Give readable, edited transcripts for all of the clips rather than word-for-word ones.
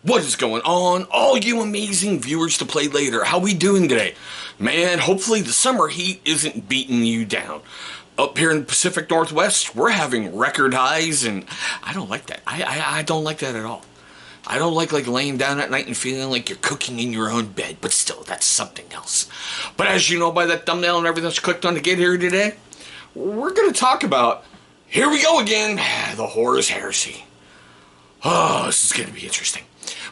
What is going on, all you amazing viewers to play later? How we doing today? Man, hopefully the summer heat isn't beating you down. Up here in the Pacific Northwest, we're having record highs, and I don't like that. I don't like that at all. I don't like laying down at night and feeling like you're cooking in your own bed, but still, that's something else. But as you know by that thumbnail and everything that's clicked on to get here today, we're going to talk about, here we go again, the Horus Heresy. Oh, this is going to be interesting.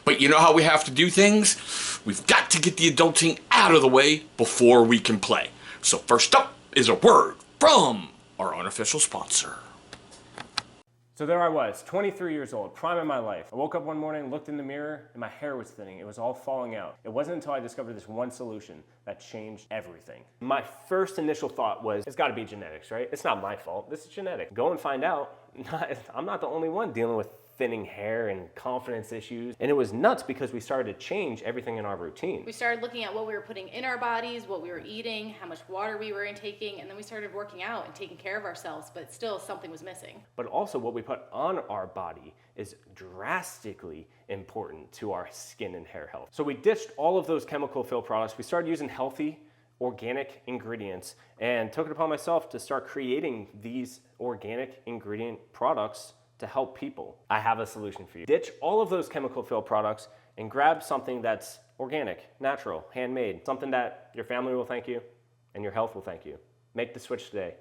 But you know how we have to do things? We've got to get the adulting out of the way before we can play. So first up is a word from our unofficial sponsor. So there I was, 23 years old, prime of my life. I woke up one morning, looked in the mirror, and my hair was thinning. It was all falling out. It wasn't until I discovered this one solution that changed everything. My first initial thought was, it's gotta be genetics, right? It's not my fault, this is genetic. Go and find out. I'm not the only one dealing with thinning hair and confidence issues. And it was nuts because we started to change everything in our routine. We started looking at what we were putting in our bodies, what we were eating, how much water we were intaking, and then we started working out and taking care of ourselves, but still something was missing. But also what we put on our body is drastically important to our skin and hair health. So we ditched all of those chemical filled products. We started using healthy, organic ingredients and took it upon myself to start creating these organic ingredient products to help people. I have a solution for you. Ditch all of those chemical filled products and grab something that's organic, natural, handmade, something that your family will thank you and your health will thank you. Make the switch today.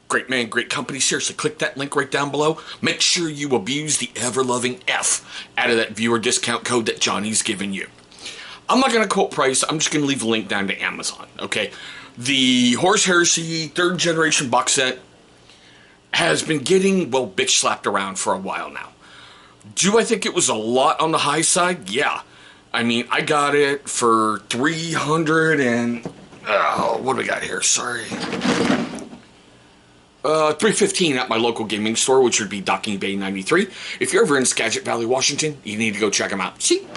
Great man, great company. Seriously, click that link right down below. Make sure you abuse the ever-loving F out of that viewer discount code that Johnny's given you. I'm not going to quote price. I'm just going to leave a link down to Amazon, okay? The Horus Heresy 3rd generation box set has been getting, well, bitch slapped around for a while now. Do I think it was a lot on the high side? Yeah. I mean, I got it for 300 and... what do we got here? Sorry. 315 at my local gaming store, which would be Docking Bay 93. If you're ever in Skagit Valley, Washington, you need to go check them out. See?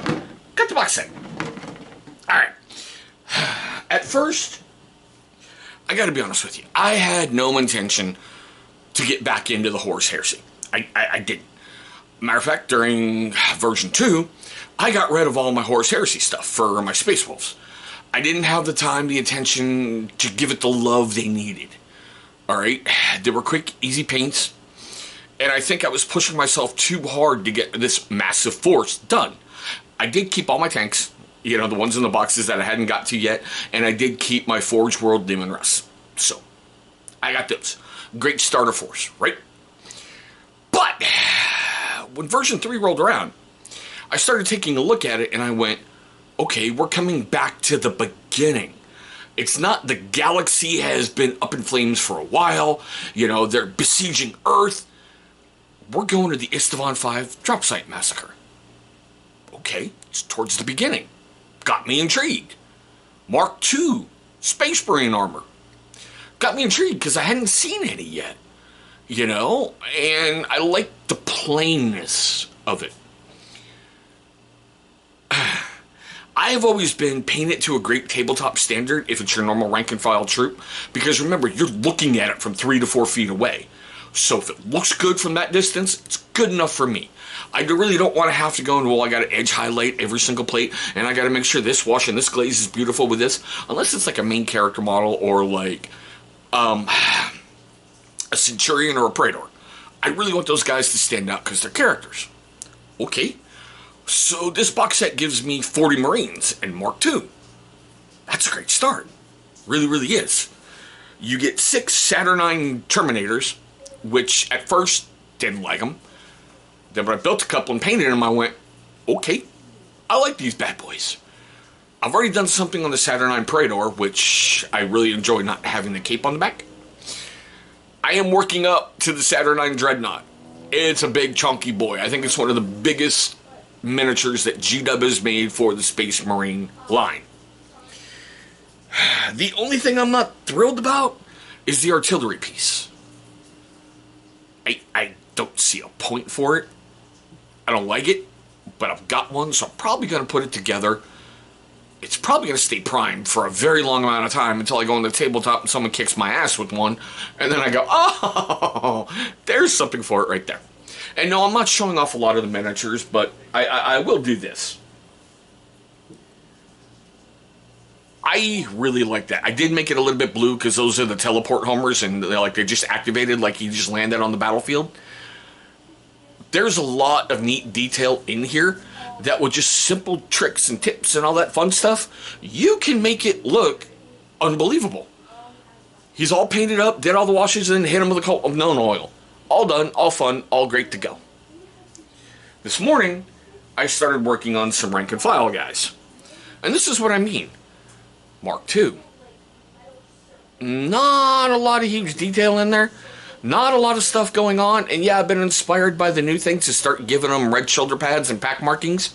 Got the box set. Alright. At first, I gotta be honest with you. I had no intention to get back into the Horus Heresy. I didn't. Matter of fact, during version 2, I got rid of all my Horus Heresy stuff for my Space Wolves. I didn't have the time, the attention to give it the love they needed. Alright? They were quick, easy paints, and I think I was pushing myself too hard to get this massive force done. I did keep all my tanks, you know, the ones in the boxes that I hadn't got to yet, and I did keep my Forge World Demon Russ. So, I got those. Great starter force, right? But when version 3 rolled around, I started taking a look at it and I went, okay, we're coming back to the beginning. It's not the galaxy has been up in flames for a while, you know, they're besieging Earth. We're going to the Istavan 5 drop site massacre. Okay, it's towards the beginning. Got me intrigued. Mark II, Space Marine armor. Got me intrigued because I hadn't seen any yet, you know, and I like the plainness of it. I have always been painted to a great tabletop standard if it's your normal rank and file troop, because remember, you're looking at it from 3 to 4 feet away. So if it looks good from that distance, it's good enough for me. I really don't want to have to go and, well, I got to edge highlight every single plate, and I got to make sure this wash and this glaze is beautiful with this, unless it's like a main character model or like a Centurion or a Praetor. I really want those guys to stand out because they're characters. Okay, so this box set gives me 40 Marines and Mark II. That's a great start. Really, really is. You get 6 Saturnine Terminators, which at first didn't like them. Then when I built a couple and painted them, I went, okay, I like these bad boys. I've already done something on the Saturnine Praetor, which I really enjoy not having the cape on the back. I am working up to the Saturnine Dreadnought. It's a big chunky boy. I think it's one of the biggest miniatures that GW has made for the Space Marine line. The only thing I'm not thrilled about is the artillery piece. I don't see a point for it. I don't like it, but I've got one, so I'm probably going to put it together. It's probably going to stay primed for a very long amount of time until I go on the tabletop and someone kicks my ass with one, and then I go, oh, there's something for it right there. And no, I'm not showing off a lot of the miniatures, but I will do this. I really like that. I did make it a little bit blue because those are the teleport homers, and they just activated like he just landed on the battlefield. There's a lot of neat detail in here that with just simple tricks and tips and all that fun stuff, you can make it look unbelievable. He's all painted up, did all the washes, and then hit him with a coat of known oil. All done, all fun, all great to go. This morning, I started working on some rank and file guys. And this is what I mean. Mark II. Not a lot of huge detail in there. Not a lot of stuff going on. And yeah, I've been inspired by the new thing to start giving them red shoulder pads and pack markings.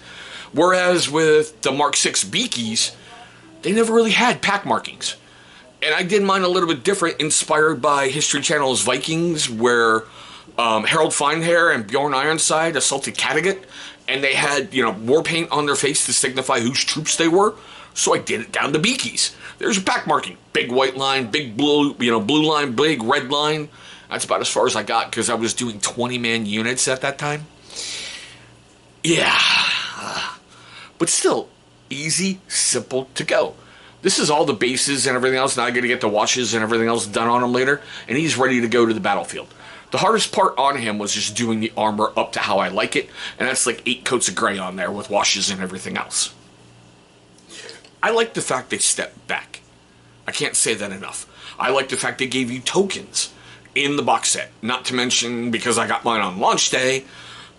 Whereas with the Mark VI Beakies, they never really had pack markings. And I did mine a little bit different, inspired by History Channel's Vikings, where Harold Finehair and Bjorn Ironside assaulted Kattegat, and they had, war paint on their face to signify whose troops they were. So I did it down to Beakies. There's a pack marking. Big white line, big blue, blue line, big red line. That's about as far as I got because I was doing 20-man units at that time. Yeah. But still, easy, simple to go. This is all the bases and everything else. Now I got to get the washes and everything else done on him later. And he's ready to go to the battlefield. The hardest part on him was just doing the armor up to how I like it. And that's like 8 coats of gray on there with washes and everything else. I like the fact they stepped back. I can't say that enough. I like the fact they gave you tokens in the box set. Not to mention, because I got mine on launch day,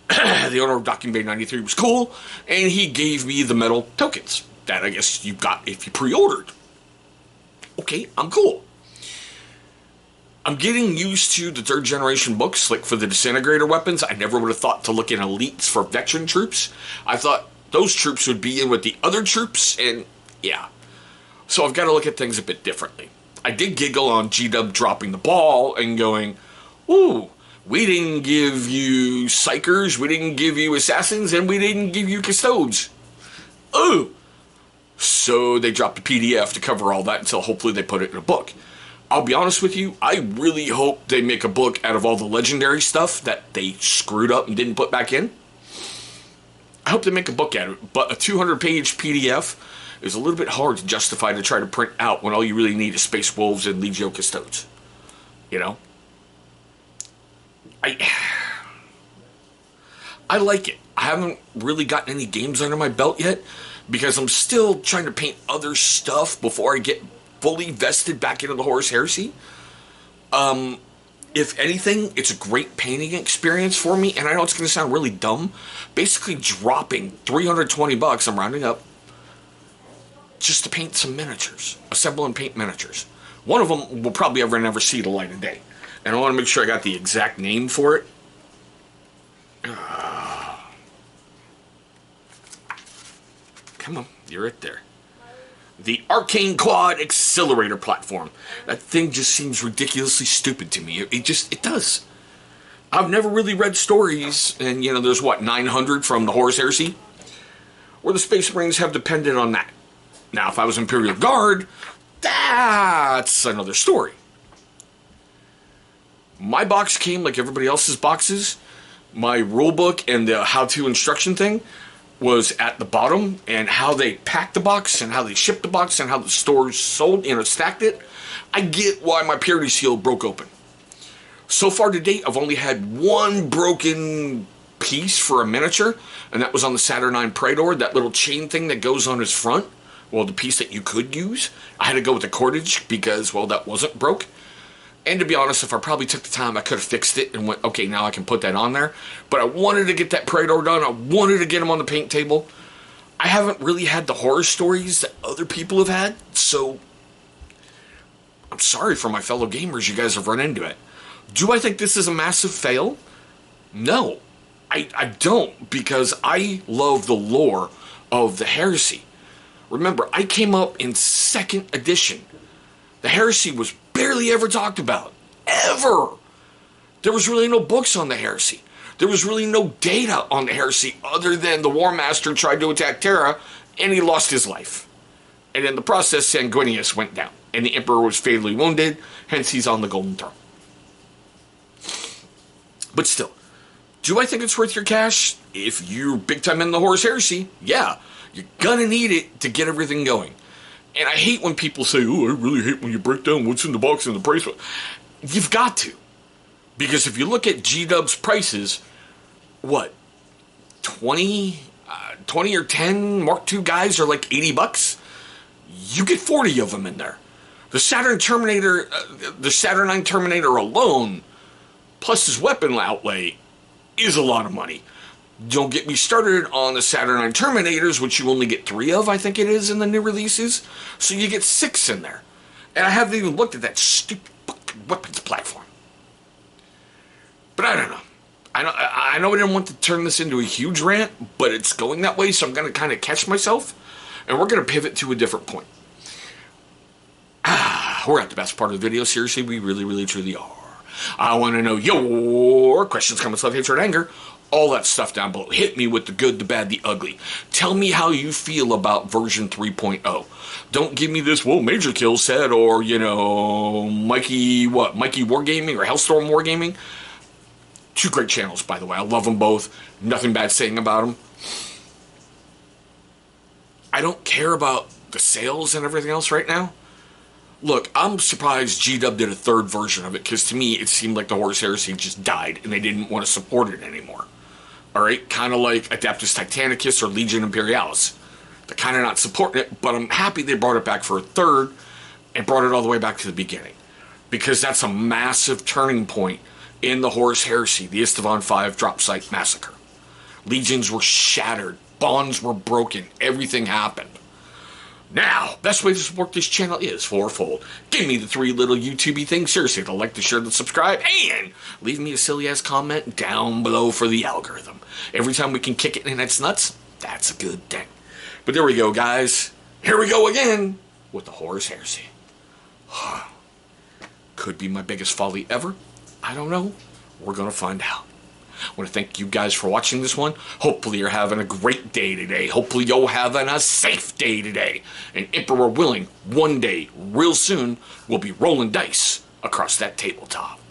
the owner of Docking Bay 93 was cool, and he gave me the metal tokens that I guess you got if you pre-ordered. Okay, I'm cool. I'm getting used to the 3rd generation books, like for the disintegrator weapons. I never would have thought to look in elites for veteran troops. I thought those troops would be in with the other troops, and yeah. So I've got to look at things a bit differently. I did giggle on G-Dub dropping the ball and going, ooh, we didn't give you psychers, we didn't give you assassins, and we didn't give you custodes. Oh! So they dropped a PDF to cover all that until hopefully they put it in a book. I'll be honest with you, I really hope they make a book out of all the legendary stuff that they screwed up and didn't put back in. I hope they make a book out of it, but a 200-page PDF is a little bit hard to justify to try to print out when all you really need is Space Wolves and Legio Custodes. I like it. I haven't really gotten any games under my belt yet because I'm still trying to paint other stuff before I get fully vested back into the Horus Heresy. If anything, it's a great painting experience for me, and I know it's going to sound really dumb. Basically dropping $320, I'm rounding up, just to paint some miniatures. Assemble and paint miniatures. One of them will probably never see the light of day. And I want to make sure I got the exact name for it. Come on, you're right there. The Arcane Quad Accelerator Platform. That thing just seems ridiculously stupid to me. It does. I've never really read stories, and there's 900 from the Horus Heresy, where the Space Marines have depended on that. Now, if I was Imperial Guard, that's another story. My box came like everybody else's boxes. My rulebook and the how-to instruction thing was at the bottom, and how they packed the box and how they shipped the box and how the stores sold, stacked it. I get why my purity seal broke open. So far to date, I've only had one broken piece for a miniature, and that was on the Saturnine Praetor, that little chain thing that goes on his front. Well, the piece that you could use. I had to go with the cordage because, that wasn't broke. And to be honest, if I probably took the time, I could have fixed it and went, okay, now I can put that on there. But I wanted to get that Praetor done. I wanted to get him on the paint table. I haven't really had the horror stories that other people have had, so I'm sorry for my fellow gamers. You guys have run into it. Do I think this is a massive fail? No, I don't, because I love the lore of the Heresy. Remember, I came up in 2nd edition. The Heresy was barely ever talked about. Ever! There was really no books on the Heresy. There was really no data on the Heresy other than the War Master tried to attack Terra and he lost his life. And in the process, Sanguinius went down. And the Emperor was fatally wounded, hence he's on the Golden Throne. But still, Do I think it's worth your cash? If you're big time in the Horus Heresy, yeah, you're gonna need it to get everything going. And I hate when people say, oh, I really hate when you break down what's in the box and the price. You've got to. Because if you look at G-Dub's prices, what, 20 or 10 Mark II guys are like $80? You get 40 of them in there. The Saturn Terminator, the Saturn IX Terminator alone, plus his weapon outlay, is a lot of money. Don't get me started on the Saturn IX Terminators, which you only get 3 of, I think it is, in the new releases. So you get 6 in there. And I haven't even looked at that stupid fucking weapons platform. But I don't know. I know I didn't want to turn this into a huge rant, but it's going that way, so I'm going to kind of catch myself. And we're going to pivot to a different point. We're at the best part of the video. Seriously, we really, really, truly are. I want to know your questions, comments, love, hatred, anger, all that stuff down below. Hit me with the good, the bad, the ugly. Tell me how you feel about version 3.0. Don't give me this, well, Major Kill said, or, you know, Mikey Wargaming or Hellstorm Wargaming. 2 great channels, by the way. I love them both. Nothing bad saying about them. I don't care about the sales and everything else right now. Look, I'm surprised G-Dub did a 3rd version of it, because to me, it seemed like the Horus Heresy just died, and they didn't want to support it anymore. Alright? Kind of like Adeptus Titanicus or Legion Imperialis. They're kind of not supporting it, but I'm happy they brought it back for a 3rd, and brought it all the way back to the beginning. Because that's a massive turning point in the Horus Heresy, the Estevan 5 drop site massacre. Legions were shattered, bonds were broken, everything happened. Now, best way to support this channel is fourfold. Give me the 3 little YouTube-y things. Seriously, to like, to share, to subscribe, and leave me a silly-ass comment down below for the algorithm. Every time we can kick it in its nuts, that's a good thing. But there we go, guys. Here we go again with the Horus Heresy. Could be my biggest folly ever. I don't know. We're going to find out. I want to thank you guys for watching this one. Hopefully you're having a great day today. Hopefully you're having a safe day today. And Emperor willing, one day, real soon, we'll be rolling dice across that tabletop.